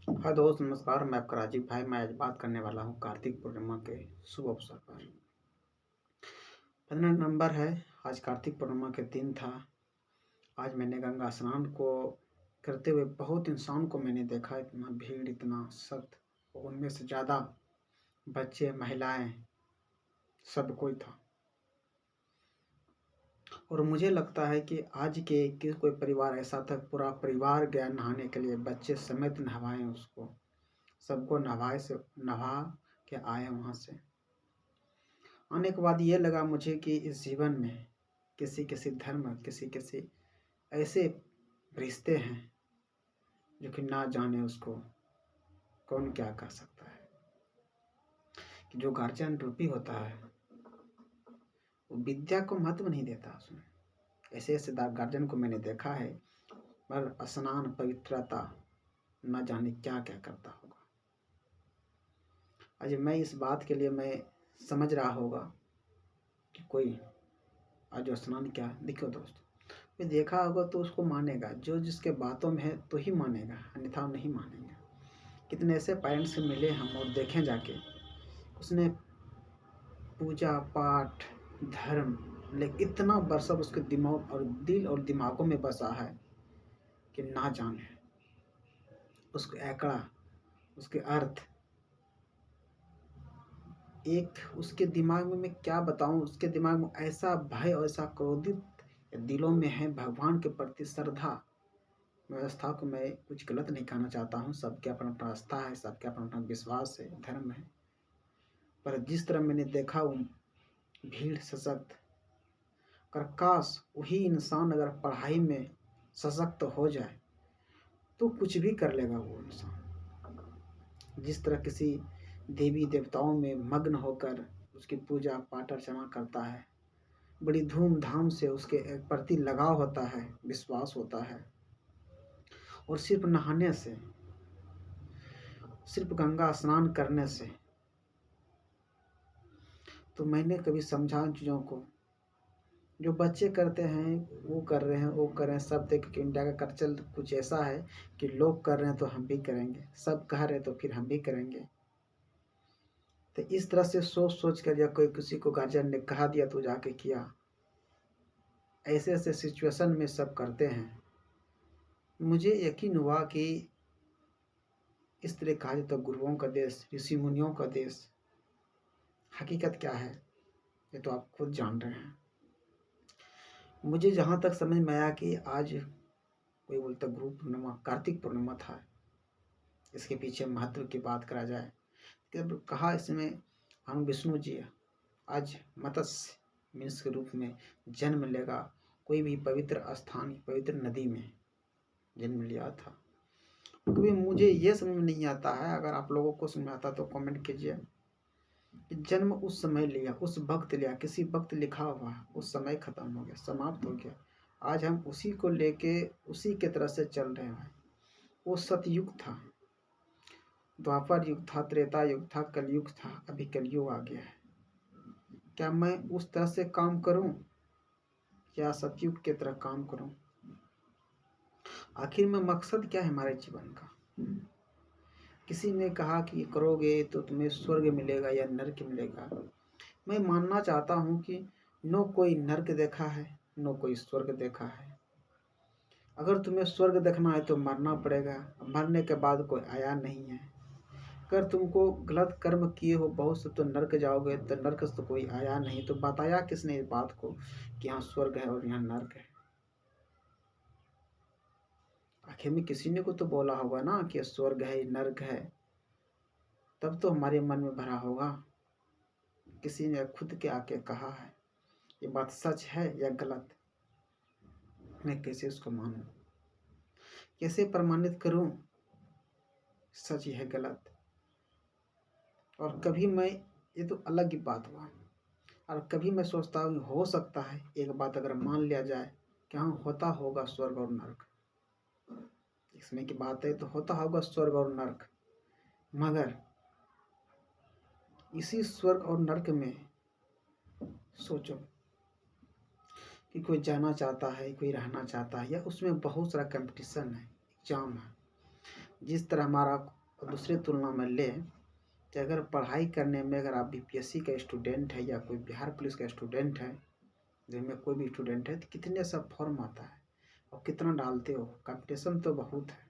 हाँ दोस्त, नमस्कार। मैं आपका राजीव भाई। मैं आज बात करने वाला हूँ कार्तिक पूर्णिमा के शुभ अवसर पर। 15 नवंबर है। आज कार्तिक पूर्णिमा के दिन था। आज मैंने गंगा स्नान को करते हुए बहुत इंसान को मैंने देखा। इतना भीड़, इतना सख्त, उनमें से ज़्यादा बच्चे, महिलाएं, सब कोई था। और मुझे लगता है कि आज के कोई परिवार ऐसा था, पूरा परिवार गया नहाने के लिए, बच्चे समेत नहवाए उसको, सबको नहा के आए वहाँ से। आने के बाद ये लगा मुझे कि इस जीवन में किसी किसी धर्म, किसी किसी ऐसे रिश्ते हैं जो कि ना जाने उसको कौन क्या कर सकता है। कि जो गार्जियन रूपी होता है वो विद्या को महत्व नहीं देता उसमें। ऐसे ऐसे गार्जियन को मैंने देखा है, पर स्नान, पवित्रता न जाने क्या क्या करता होगा। आज मैं इस बात के लिए मैं समझ रहा होगा कि कोई आज स्नान क्या, देखो दोस्त, ये देखा होगा तो उसको मानेगा, जो जिसके बातों में है तो ही मानेगा, अन्यथा नहीं मानेगा। कितने ऐसे पेरेंट्स से मिले हम और देखें जाके, उसने पूजा पाठ, धर्म, लेकिन इतना बरसक उसके दिमाग और दिल और दिमागों में बसा है कि ना जाने उसके आंकड़ा, उसके अर्थ। एक उसके दिमाग में मैं क्या बताऊं, उसके दिमाग में ऐसा भय और ऐसा क्रोधित दिलों में है भगवान के प्रति श्रद्धा। व्यवस्था को मैं कुछ गलत नहीं कहना चाहता हूँ, सबके अपना अपना आस्था है, सबके अपना अपना विश्वास है, धर्म है। पर जिस तरह मैंने देखा वो भीड़ सशक्त कर, काश वही इंसान अगर पढ़ाई में सशक्त हो जाए तो कुछ भी कर लेगा वो इंसान। जिस तरह किसी देवी देवताओं में मग्न होकर उसकी पूजा पाठ अर्चना करता है, बड़ी धूमधाम से उसके प्रति लगाव होता है, विश्वास होता है। और सिर्फ नहाने से, सिर्फ गंगा स्नान करने से, तो मैंने कभी समझा उन चीज़ों को। जो बच्चे करते हैं वो कर रहे हैं, वो कर रहे हैं, सब देख के इंडिया का कल्चर कुछ ऐसा है कि लोग कर रहे हैं तो हम भी करेंगे, सब कह रहे हैं तो फिर हम भी करेंगे। तो इस तरह से सोच सोच कर, या कोई किसी को गार्जियन ने कहा दिया तो जाके किया, ऐसे ऐसे सिचुएशन में सब करते हैं। मुझे यकीन हुआ कि इस तरह कहा जाए तो गुरुओं का देश, ऋषि मुनियों का देश। हकीकत क्या है ये तो आप खुद जान रहे हैं। मुझे जहाँ तक समझ में आया कि आज कोई बोलता गुरु पूर्णिमा, कार्तिक पूर्णिमा था, इसके पीछे महत्व की बात करा जाए कि कहा इसमें हम विष्णु जी आज मत्स्य मीन्स के रूप में जन्म लेगा, कोई भी पवित्र स्थान, पवित्र नदी में जन्म लिया था। कभी मुझे ये समझ में नहीं आता है, अगर आप लोगों को समझ आता तो कमेंट कीजिए कि जन्म उस समय लिया, उस वक्त लिया, किसी वक्त लिखा हुआ, उस समय खत्म हो गया, समाप्त हो गया। आज हम उसी को लेके उसी के तरह से चल रहे हैं। वो सतयुग था, द्वापर युग था, त्रेता युग था, कलयुग था, अभी कलयुग आ गया है। क्या मैं उस तरह से काम करूं या सतयुग की तरह काम करूं? आखिर में मकसद क्या है हमारे जीवन का? किसी ने कहा कि करोगे तो तुम्हें स्वर्ग मिलेगा या नरक मिलेगा। मैं मानना चाहता हूँ कि नो कोई नरक देखा है, नो कोई स्वर्ग देखा है। अगर तुम्हें स्वर्ग देखना है तो मरना पड़ेगा, मरने के बाद कोई आया नहीं है। अगर तुमको गलत कर्म किए हो बहुत से तो नरक जाओगे, तो नरक से तो कोई आया नहीं। तो बताया किसने इस बात को कि यहाँ स्वर्ग है और यहाँ नरक है? आखिर में किसी ने को तो बोला होगा ना कि स्वर्ग है, नरक है, तब तो हमारे मन में भरा होगा। किसी ने खुद के आके कहा है, ये बात सच है या गलत? मैं कैसे उसको मानूं, कैसे प्रमाणित करूं सच है गलत? और कभी मैं, ये तो अलग ही बात हुआ, और कभी मैं सोचता हूँ हो सकता है एक बात अगर मान लिया जाए कि हाँ होता होगा स्वर्ग और नरक, इसमें की बात है तो होता होगा स्वर्ग और नरक। मगर इसी स्वर्ग और नरक में सोचो कि कोई जाना चाहता है, कोई रहना चाहता है, या उसमें बहुत सारा कंपटीशन है, एग्जाम है, जिस तरह हमारा दूसरे तुलना में ले कि अगर पढ़ाई करने में अगर आप बीपीएससी का स्टूडेंट है या कोई बिहार पुलिस का स्टूडेंट है, जिनमें कोई भी स्टूडेंट है, तो कितने सब फॉर्म आता है और कितना डालते हो, कंपटीशन तो बहुत है।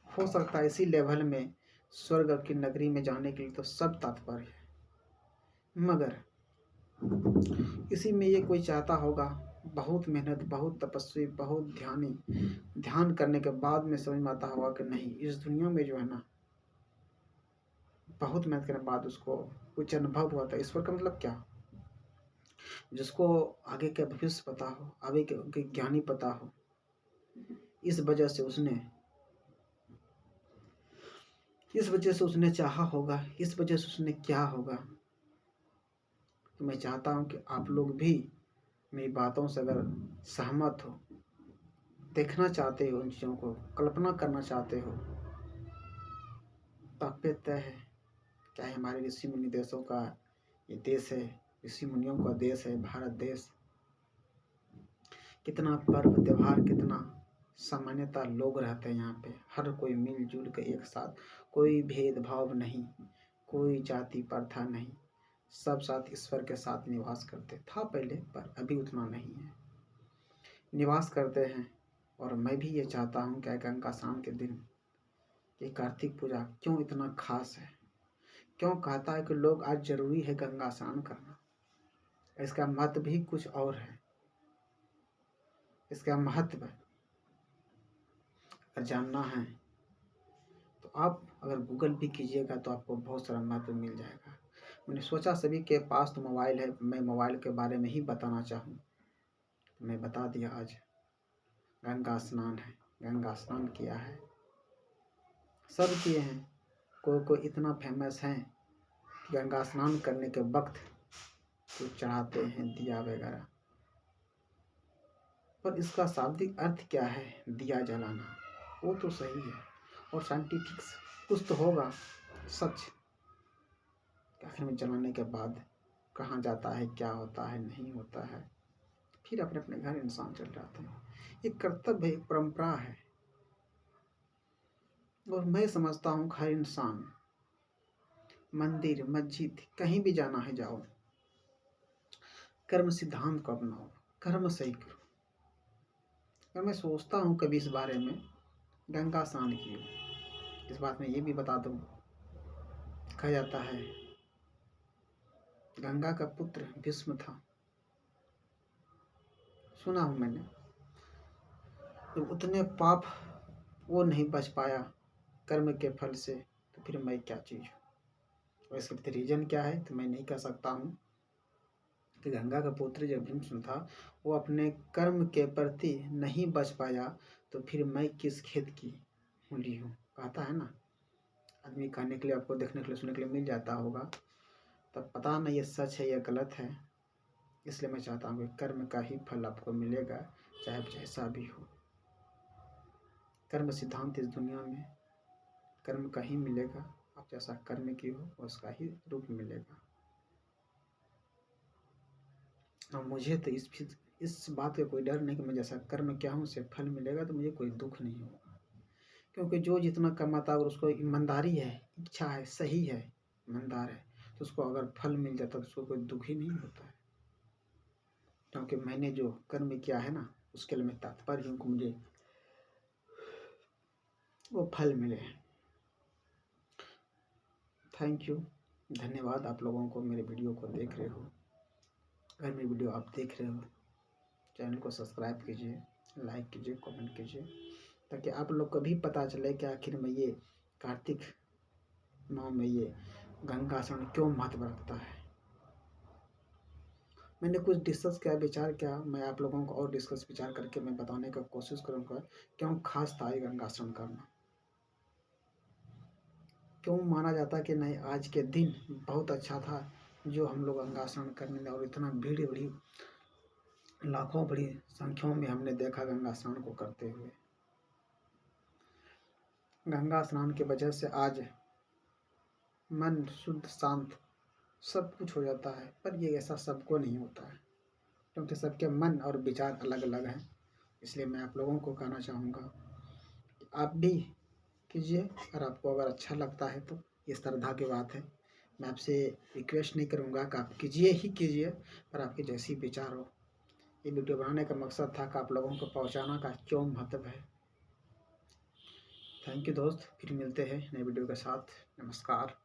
हो सकता है इसी लेवल में स्वर्ग की नगरी में जाने के लिए तो सब तात्पर्य है, मगर इसी में ये कोई चाहता होगा, बहुत मेहनत, बहुत तपस्वी, बहुत ध्यान करने के बाद में समझ में आता होगा कि नहीं, इस दुनिया में जो है ना, बहुत मेहनत करने के बाद उसको कुछ अनुभव हुआ था। ईश्वर का मतलब क्या? जिसको आगे का भविष्य पता हो, आगे के ज्ञानी पता हो, इस वजह से उसने चाहा होगा, इस वजह से उसने क्या होगा। तो मैं चाहता हूँ कि आप लोग भी मेरी बातों से अगर सहमत हो, देखना चाहते हो, उन चीज़ों को कल्पना करना चाहते हो, तो आप पे तय है। चाहे हमारे ऋषि मुनि देशों का ये देश है, ऋषि मुनियों का देश है भारत देश, कितना पर्व त्योहार, कितना सामान्यता लोग रहते हैं यहाँ पे, हर कोई मिलजुल के एक साथ, कोई भेदभाव नहीं, कोई जाति प्रथा नहीं, सब साथ ईश्वर के साथ निवास करते था पहले, पर अभी उतना नहीं है, निवास करते हैं। और मैं भी ये चाहता हूँ कि गंगा स्नान के दिन ये कार्तिक पूजा क्यों इतना खास है, क्यों कहता है कि लोग आज जरूरी है गंगा स्नान करना। इसका महत्व भी कुछ और है। इसका महत्व अगर जानना है तो आप अगर गूगल भी कीजिएगा तो आपको बहुत सारा महत्व मिल जाएगा। मैंने सोचा सभी के पास तो मोबाइल है, मैं मोबाइल के बारे में ही बताना चाहूँ, मैं बता दिया। आज गंगा स्नान है, गंगा स्नान किया है, सब किए हैं। कोई इतना फेमस है कि गंगा स्नान करने के वक्त तो चढ़ाते हैं दिया वगैरह, पर इसका शाब्दिक अर्थ क्या है? दिया जलाना, वो तो सही है, और साइंटिफिक कुछ तो होगा सच, आखिर में जलाने के बाद कहाँ जाता है, क्या होता है, नहीं होता है, फिर अपने अपने घर इंसान चल जाते हैं। एक कर्तव्य है, एक परंपरा है। और मैं समझता हूँ हर इंसान मंदिर मस्जिद कहीं भी जाना है जाओ, कर्म सिद्धांत को अपनाओ, कर्म सही करो। और मैं सोचता हूँ कभी इस बारे में, गंगा स्नान की इस बात में ये भी बता दूँ, कहा जाता है गंगा का पुत्र भीष्म था, सुना हूँ मैंने, तो उतने पाप वो नहीं बच पाया कर्म के फल से, तो फिर मैं क्या चीज़ हूँ। और इसके पीछे रीजन क्या है तो मैं नहीं कह सकता हूँ कि गंगा का पुत्र जब भीष्म था वो अपने कर्म के प्रति नहीं बच पाया, तो फिर मैं किस खेत की मूली हूँ। कहता है ना, आदमी कहने के लिए, आपको देखने के लिए, सुनने के लिए मिल जाता होगा, तब पता नहीं ये सच है या गलत है। इसलिए मैं चाहता हूँ कि कर्म का ही फल आपको मिलेगा, चाहे जैसा भी हो। कर्म सिद्धांत इस दुनिया में कर्म का ही मिलेगा, आप जैसा कर्म की हो उसका ही रूप मिलेगा। और मुझे तो इस बात का कोई डर नहीं कि मैं जैसा कर्म क्या हूँ उससे फल मिलेगा, तो मुझे कोई दुख नहीं होगा, क्योंकि जो जितना कमाता है और उसको ईमानदारी है, इच्छा है, सही है, ईमानदार है, तो उसको अगर फल मिल जाता है तो उसको कोई दुख ही नहीं होता है। क्योंकि मैंने जो कर्म किया है ना, उसके लिए मैं तात्पर्य हूँ कि मुझे वो फल मिले। थैंक यू, धन्यवाद आप लोगों को मेरे वीडियो को देख रहे हो। अगर मेरी वीडियो आप देख रहे हो, चैनल को सब्सक्राइब कीजिए, लाइक कीजिए, कमेंट कीजिए, ताकि आप लोग को भी पता चले कि आखिर में ये कार्तिक माह में ये गंगा स्नान क्यों महत्व रखता है। मैंने कुछ डिस्कस किया, विचार किया, मैं आप लोगों को और डिस्कस विचार करके मैं बताने का कोशिश करूँगा क्यों खास था ये गंगा स्नान करना, क्यों माना जाता कि नहीं आज के दिन बहुत अच्छा था जो हम लोग गंगा स्नान करने लगे। और इतना भीड़ बड़ी लाखों बड़ी संख्याओं में हमने देखा गंगा स्नान को करते हुए। गंगा स्नान की वजह से आज मन शुद्ध शांत सब कुछ हो जाता है, पर ये ऐसा सबको नहीं होता है, क्योंकि सबके मन और विचार अलग अलग हैं। इसलिए मैं आप लोगों को कहना चाहूँगा कि आप भी कीजिए, और आपको अगर अच्छा लगता है तो ये श्रद्धा की बात है। मैं आपसे रिक्वेस्ट नहीं करूँगा कि आप कीजिए ही कीजिए, पर आपके जैसी विचार हो। ये वीडियो बनाने का मकसद था कि आप लोगों को पहुँचाना का क्यों महत्व है। थैंक यू दोस्त, फिर मिलते हैं नए वीडियो के साथ। नमस्कार।